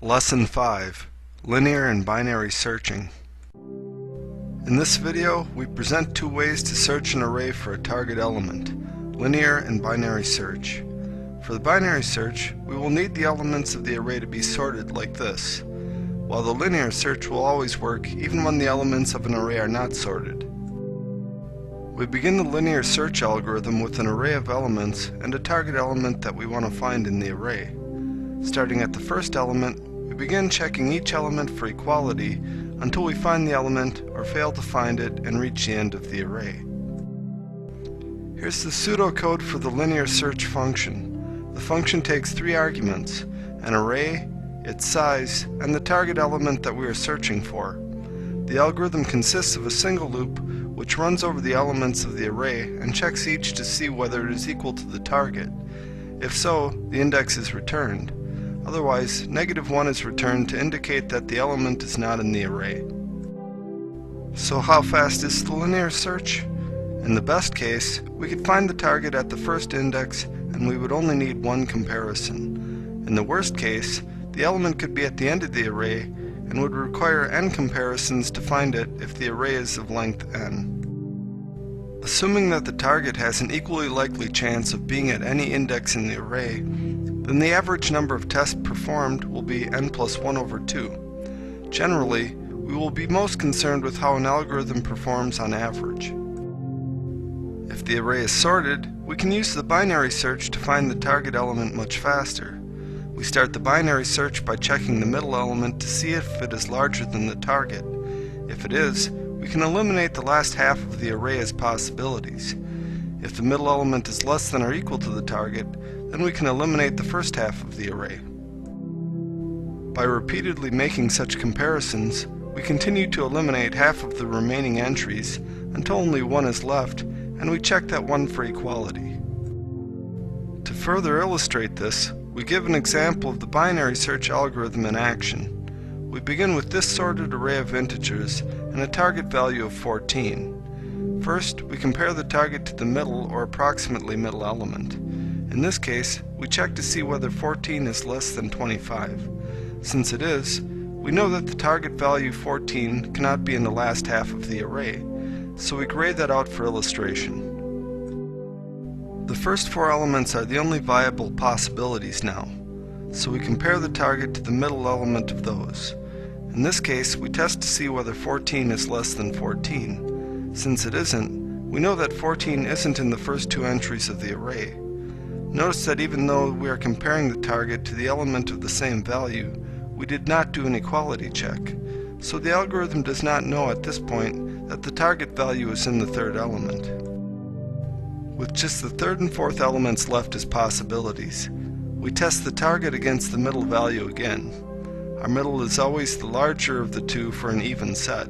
Lesson 5, Linear and Binary Searching. In this video, we present two ways to search an array for a target element, linear and binary search. For the binary search, we will need the elements of the array to be sorted like this, while the linear search will always work even when the elements of an array are not sorted. We begin the linear search algorithm with an array of elements and a target element that we want to find in the array. Starting at the first element, we begin checking each element for equality until we find the element or fail to find it and reach the end of the array. Here's the pseudocode for the linear search function. The function takes three arguments: an array, its size, and the target element that we are searching for. The algorithm consists of a single loop which runs over the elements of the array and checks each to see whether it is equal to the target. If so, the index is returned. Otherwise, -1 is returned to indicate that the element is not in the array. So how fast is the linear search? In the best case, we could find the target at the first index and we would only need one comparison. In the worst case, the element could be at the end of the array and would require n comparisons to find it if the array is of length n. Assuming that the target has an equally likely chance of being at any index in the array, then the average number of tests performed will be n+1/2. Generally, we will be most concerned with how an algorithm performs on average. If the array is sorted, we can use the binary search to find the target element much faster. We start the binary search by checking the middle element to see if it is larger than the target. If it is, we can eliminate the last half of the array as possibilities. If the middle element is less than or equal to the target, then we can eliminate the first half of the array. By repeatedly making such comparisons, we continue to eliminate half of the remaining entries until only one is left, and we check that one for equality. To further illustrate this, we give an example of the binary search algorithm in action. We begin with this sorted array of integers and a target value of 14. First, we compare the target to the middle or approximately middle element. In this case, we check to see whether 14 is less than 25. Since it is, we know that the target value 14 cannot be in the last half of the array, so we grade that out for illustration. The first four elements are the only viable possibilities now, so we compare the target to the middle element of those. In this case, we test to see whether 14 is less than 14. Since it isn't, we know that 14 isn't in the first two entries of the array. Notice that even though we are comparing the target to the element of the same value, we did not do an equality check, so the algorithm does not know at this point that the target value is in the third element. With just the third and fourth elements left as possibilities, we test the target against the middle value again. Our middle is always the larger of the two for an even set.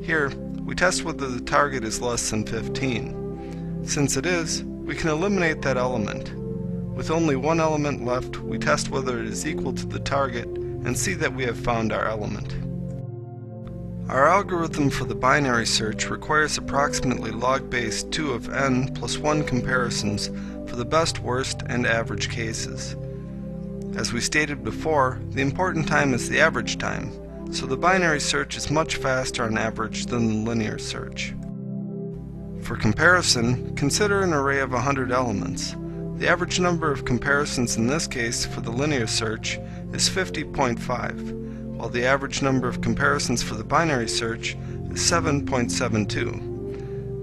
Here, we test whether the target is less than 15. Since it is, we can eliminate that element. With only one element left, we test whether it is equal to the target and see that we have found our element. Our algorithm for the binary search requires approximately log base 2 of n plus 1 comparisons for the best, worst, and average cases. As we stated before, the important time is the average time, so the binary search is much faster on average than the linear search. For comparison, consider an array of 100 elements. The average number of comparisons in this case for the linear search is 50.5, while the average number of comparisons for the binary search is 7.72.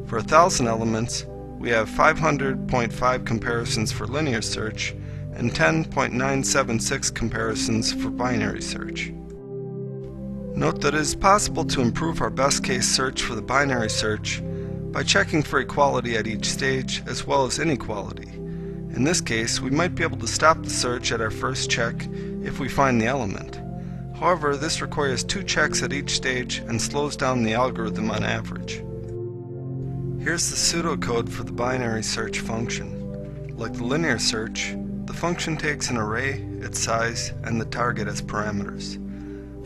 For 1,000 elements, we have 500.5 comparisons for linear search and 10.976 comparisons for binary search. Note that it is possible to improve our best case search for the binary search by checking for equality at each stage as well as inequality. In this case, we might be able to stop the search at our first check if we find the element. However, this requires 2 checks at each stage and slows down the algorithm on average. Here's the pseudocode for the binary search function. Like the linear search, the function takes an array, its size, and the target as parameters.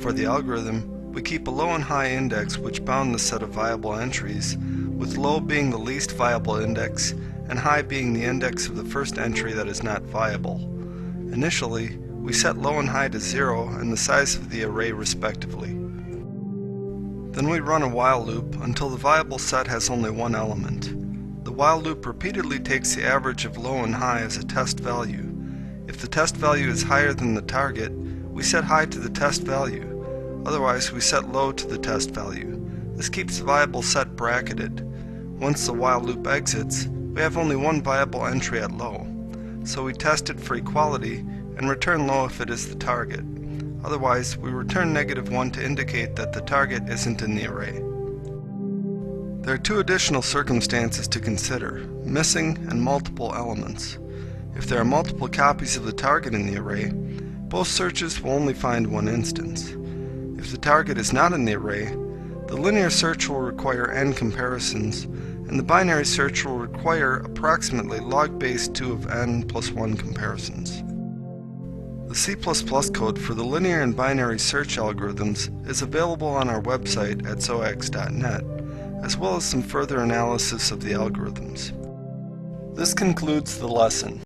For the algorithm, we keep a low and high index which bound the set of viable entries, with low being the least viable index and high being the index of the first entry that is not viable. Initially, we set low and high to 0 and the size of the array respectively. Then we run a while loop until the viable set has only one element. The while loop repeatedly takes the average of low and high as a test value. If the test value is higher than the target, we set high to the test value. Otherwise, we set low to the test value. This keeps the viable set bracketed. Once the while loop exits, we have only one viable entry at low. So we test it for equality and return low if it is the target. Otherwise, we return -1 to indicate that the target isn't in the array. There are two additional circumstances to consider: missing and multiple elements. If there are multiple copies of the target in the array, both searches will only find one instance. If the target is not in the array, the linear search will require n comparisons, and the binary search will require approximately log base 2 of n plus 1 comparisons. The C++ code for the linear and binary search algorithms is available on our website at zoax.net, as well as some further analysis of the algorithms. This concludes the lesson.